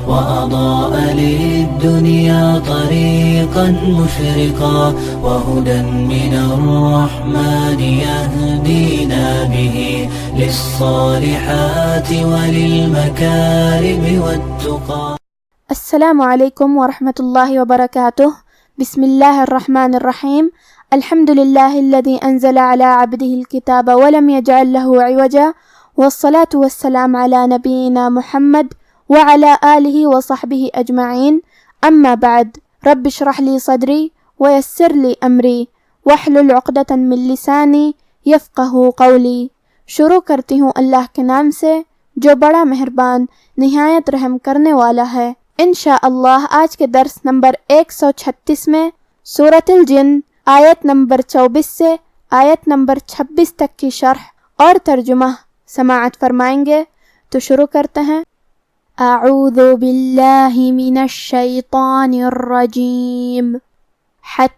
وأضاء للدنيا طريقا مشرقا وهدى من الرحمن يهدينا به للصالحات وللمكارم والتقى. السلام علیکم ورحمۃ اللہ وبرکاتہ. بسم اللہ الرحمن الرحیم. الحمد للہ الذی انزل علی عبدہ الکتاب ولم یجعل لہ عوجا والصلاة والسلام علی نبینا محمد وعلی آلہ وصحبہ اجمعین. اما بعد رب اشرح لی صدری ویسر لی امری واحلل عقدۃ من لسانی یفقہوا قولی. شروع کرتی ہوں اللہ کے نام سے جو بڑا مہربان نہایت رحم کرنے والا ہے. انشاءاللہ آج کے درس نمبر 136 میں سورة الجن آیت نمبر 24 سے آیت نمبر 26 تک کی شرح اور ترجمہ سماعت فرمائیں گے. تو شروع کرتے ہیں. اعوذ باللہ من الشیطان الرجیم. حتی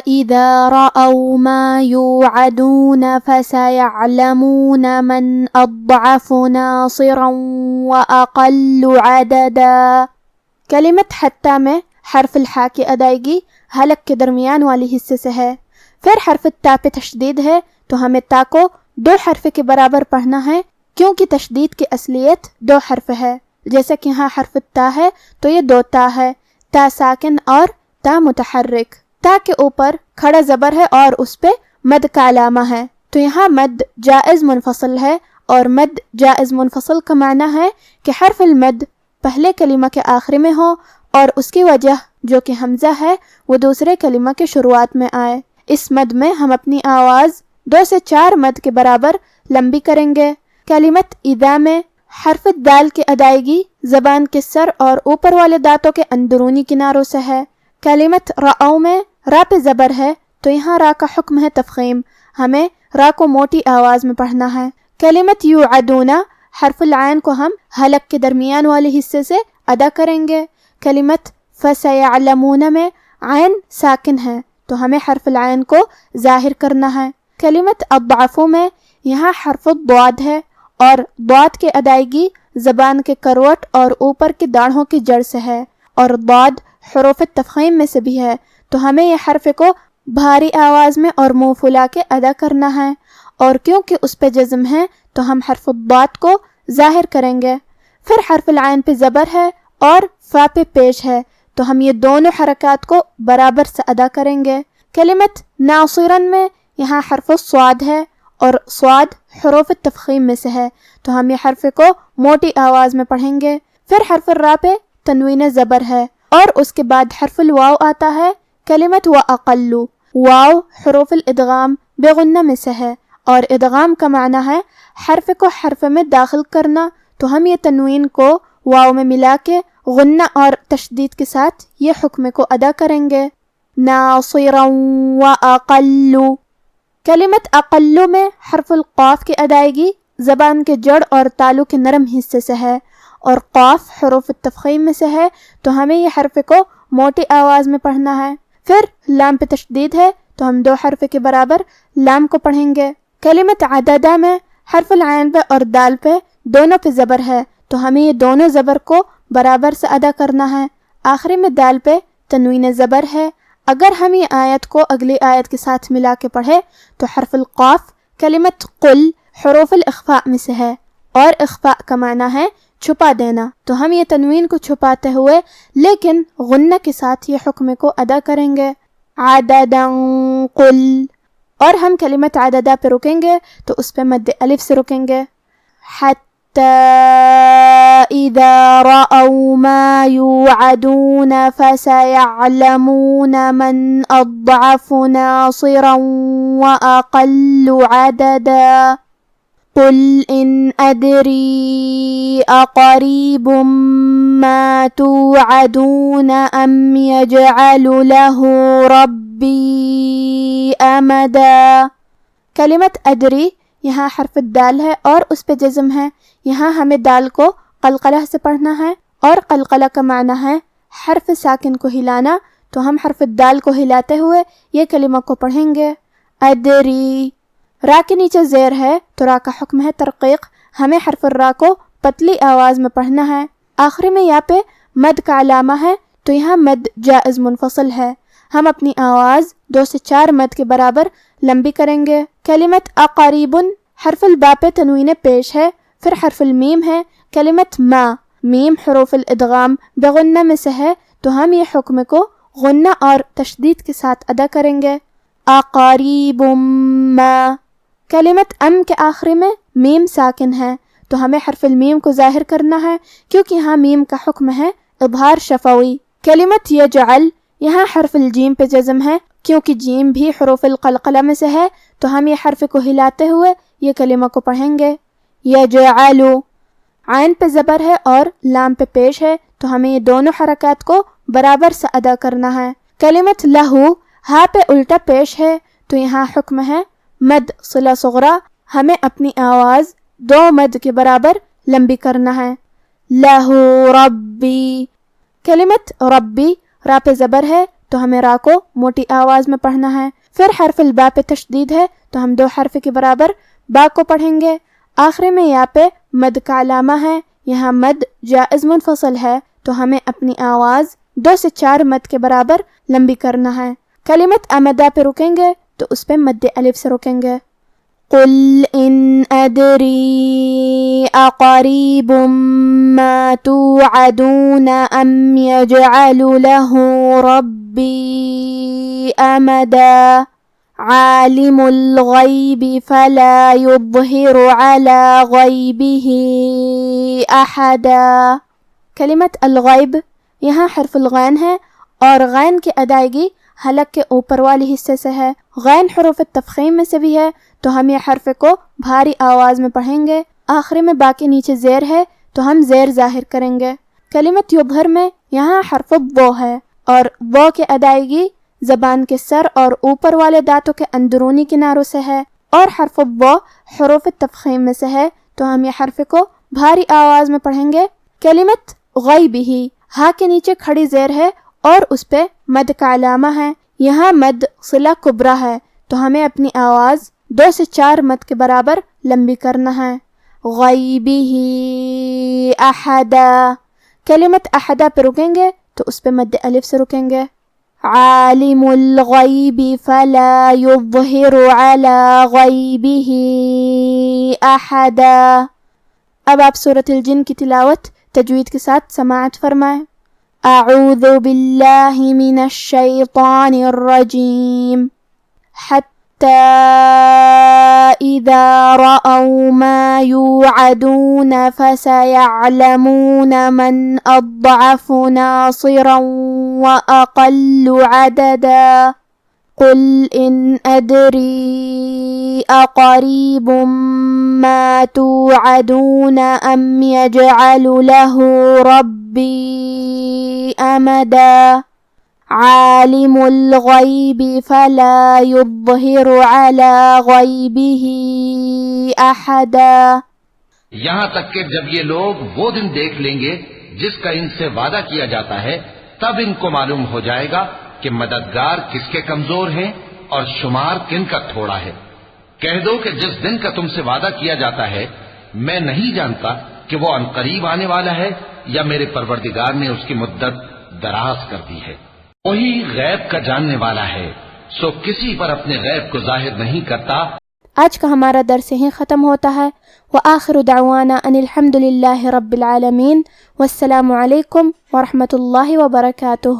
اذا رأوا ما یوعدون فسیعلمون من اضعف ناصرا واقل عددا. کلمت حتی میں حرف الحاء کی ادائیگی حلق کے درمیان والی حصے سے ہے. پھر حرف تا پہ تشدید ہے تو ہمیں تا کو 2 حرف کے برابر پڑھنا ہے کیونکہ تشدید کی اصلیت 2 حرف ہے. جیسے کہ یہاں حرف تا ہے تو یہ 2 تا ہے، تا ساکن اور تا متحرک. تا کے اوپر کھڑا زبر ہے اور اس پہ مد کا علامہ ہے، تو یہاں مد جائز منفصل ہے، اور مد جائز منفصل کا معنی ہے کہ حرف المد پہلے کلمہ کے آخر میں ہو اور اس کی وجہ جو کہ حمزہ ہے وہ دوسرے کلمہ کے شروعات میں آئے. اس مد میں ہم اپنی آواز 2 سے 4 مد کے برابر لمبی کریں گے. کلمت اذا میں حرف دال کی ادائیگی زبان کے سر اور اوپر والے دانتوں کے اندرونی کناروں سے ہے. کلمت رأو میں را پہ زبر ہے تو یہاں را کا حکم ہے تفخیم، ہمیں را کو موٹی آواز میں پڑھنا ہے. کلمت یوعدون حرف العین کو ہم حلق کے درمیان والے حصے سے ادا کریں گے. کلمت فسیعلمون میں عین ساکن ہے تو ہمیں حرف العین کو ظاہر کرنا ہے. کلمت اضعف میں یہاں حرف الضاد ہے اور ضاد کے ادائیگی زبان کے کروٹ اور اوپر کی داڑھوں کی جڑ سے ہے، اور ضاد حروف تفخیم میں سے بھی ہے، تو ہمیں یہ حرف کو بھاری آواز میں اور منہ پھلا کے ادا کرنا ہے، اور کیونکہ اس پہ جزم ہے تو ہم حرف الضاد کو ظاہر کریں گے. پھر حرف العین پہ زبر ہے اور فا پہ پیش ہے تو ہم یہ دونوں حرکات کو برابر سے ادا کریں گے. کلمت ناصرن میں یہاں حرف الصاد ہے اور صاد حروف تفخیم میں سے ہے تو ہم یہ حرف کو موٹی آواز میں پڑھیں گے. پھر حرف الراء پہ تنوین زبر ہے اور اس کے بعد حرف الواو آتا ہے. کلمت واقل واو حروف الادغام بغنہ میں سے ہے اور ادغام کا معنی ہے حرف کو حرف میں داخل کرنا، تو ہم یہ تنوین کو واو میں ملا کے غنہ اور تشدید کے ساتھ یہ حکم کو ادا کریں گے. ناصرا واقل. کلمت اقل میں حرف القاف کی ادائیگی زبان کے جڑ اور تالو کے نرم حصے سے ہے اور قاف حروف التفخیم میں سے ہے تو ہمیں یہ حرف کو موٹی آواز میں پڑھنا ہے. پھر لام پہ تشدید ہے تو ہم 2 حرف کے برابر لام کو پڑھیں گے. کلمت عددہ میں حرف العین پہ اور دال پہ دونوں پہ زبر ہے تو ہمیں یہ دونوں زبر کو برابر سے ادا کرنا ہے. آخری میں دال پہ تنوین زبر ہے. اگر ہم یہ آیت کو اگلی آیت کے ساتھ ملا کے پڑھے تو حرف القاف کلمت قل حروف الاخفاء میں سے ہے اور اخفاء کا معنی ہے چھپا دینا، تو ہم یہ تنوین کو چھپاتے ہوئے لیکن غنہ کے ساتھ یہ حکم کو ادا کریں گے. عددا قل. اور ہم کلمت عددا پہ رکیں گے تو اس پہ مد الف سے رکیں گے. حتی اذا رأوا ما یوعدون فسیعلمون من اضعف ناصرا واقل عددا. قل ان ادری اقریب ما توعدون ام یجعل له ربی امدا. کلمت ادری یہاں حرف الدال ہے اور اس پہ جزم ہے. یہاں ہمیں دال کو قلقلہ سے پڑھنا ہے اور قلقلہ کا معنی ہے حرف ساکن کو ہلانا، تو ہم حرف الدال کو ہلاتے ہوئے یہ کلمہ کو پڑھیں گے. ادری. را کے نیچے زیر ہے تو را کا حکم ہے ترقیق، ہمیں حرف الرا کو پتلی آواز میں پڑھنا ہے۔ آخری میں یا پہ مد کا علامہ ہے تو یہاں مد جائز منفصل ہے، ہم اپنی آواز 2 سے 4 مد کے برابر لمبی کریں گے۔ کلمت اقریب حرف الباء پہ تنوین پیش ہے، پھر حرف المیم ہے۔ کلمت ما، میم حروف الادغام بغنہ میں سے ہے تو ہم یہ حکم کو غنہ اور تشدید کے ساتھ ادا کریں گے۔ اقریب ما۔ کلمت ام کے آخری میں میم ساکن ہے تو ہمیں حرف المیم کو ظاہر کرنا ہے کیونکہ یہاں میم کا حکم ہے اظہار شفوی۔ کلمت یجعل، یہاں حرف الجیم پہ جزم ہے کیونکہ جیم بھی حروف القلقلہ میں سے ہے تو ہم یہ حرف کو ہلاتے ہوئے یہ کلمہ کو پڑھیں گے۔ یجعل، عین پہ زبر ہے اور لام پہ پیش ہے تو ہمیں یہ دونوں حرکات کو برابر سے ادا کرنا ہے۔ کلمت لہو، ہا پہ الٹا پیش ہے تو یہاں حکم ہے مد صلہ صغرا، ہمیں اپنی آواز 2 مد کے برابر لمبی کرنا ہے۔ لہو ربی۔ کلمت ربی، را پہ زبر ہے تو ہمیں را کو موٹی آواز میں پڑھنا ہے، پھر حرف الباء پہ تشدید ہے تو ہم 2 حرف کے برابر با کو پڑھیں گے۔ آخری میں یا پہ مد کا علامہ ہے، یہاں مد جائز منفصل ہے تو ہمیں اپنی آواز 2 سے 4 مد کے برابر لمبی کرنا ہے۔ کلمت امدا پہ رکیں گے تو اس پہ مد الف سے رکیں گے۔ قل ان ادری اقریب ما توعدون ام یجعل له ربی امدا عالم الغیب فلا یظہر علی غیبہ احدا۔ کلمت الغیب، یہاں حرف الغین ہے اور غین کی ادائیگی حلق کے اوپر والی حصے سے ہے، غین حروف تفخیم میں سے بھی ہے تو ہم یہ حرف کو بھاری آواز میں پڑھیں گے۔ آخری میں با کے نیچے زیر ہے تو ہم زیر ظاہر کریں گے۔ کلمت یبہر میں یہاں حرف بو ہے اور بو کی ادائیگی زبان کے سر اور اوپر والے دانتوں کے اندرونی کناروں سے ہے اور حرف بو حروف تفخیم میں سے ہے تو ہم یہ حرف کو بھاری آواز میں پڑھیں گے۔ کلمت غیبہ، ہا کے نیچے کھڑی زیر ہے اور اس پہ مد کا علامہ ہے، یہاں مد صلہ کبریٰ ہے تو ہمیں اپنی آواز 2 سے 4 مد کے برابر لمبی کرنا ہے۔ غیبہ احدا۔ کلمت احدا پہ رکیں گے تو اس پہ مد الف سے رکیں گے۔ عالم الغیب فلا یظہر علی غیبہ احدا۔ اب آپ سورة الجن کی تلاوت تجوید کے ساتھ سماعت فرمائیں۔ اعوذ باللہ من الشیطان الرجیم حتی اذا رأوا ما یوعدون فسیعلمون من اضعف ناصرا واقل عددا قل ان ادری اقریب ما توعدون ام یجعل له ربی امدا عالم الغیب فلا یظہر علی غیبہ احدا۔ یہاں تک کہ جب یہ لوگ وہ دن دیکھ لیں گے جس کا ان سے وعدہ کیا جاتا ہے تب ان کو معلوم ہو جائے گا کہ مددگار کس کے کمزور ہیں اور شمار کن کا تھوڑا ہے۔ کہہ دو کہ جس دن کا تم سے وعدہ کیا جاتا ہے میں نہیں جانتا کہ وہ عنقریب آنے والا ہے یا میرے پروردگار نے اس کی مدت دراز کر دی ہے۔ وہی غیب کا جاننے والا ہے، سو کسی پر اپنے غیب کو ظاہر نہیں کرتا۔ آج کا ہمارا درس یہیں ختم ہوتا ہے۔ وآخر دعوانا ان الحمد للہ رب العالمین، والسلام علیکم ورحمۃ اللہ وبرکاتہ۔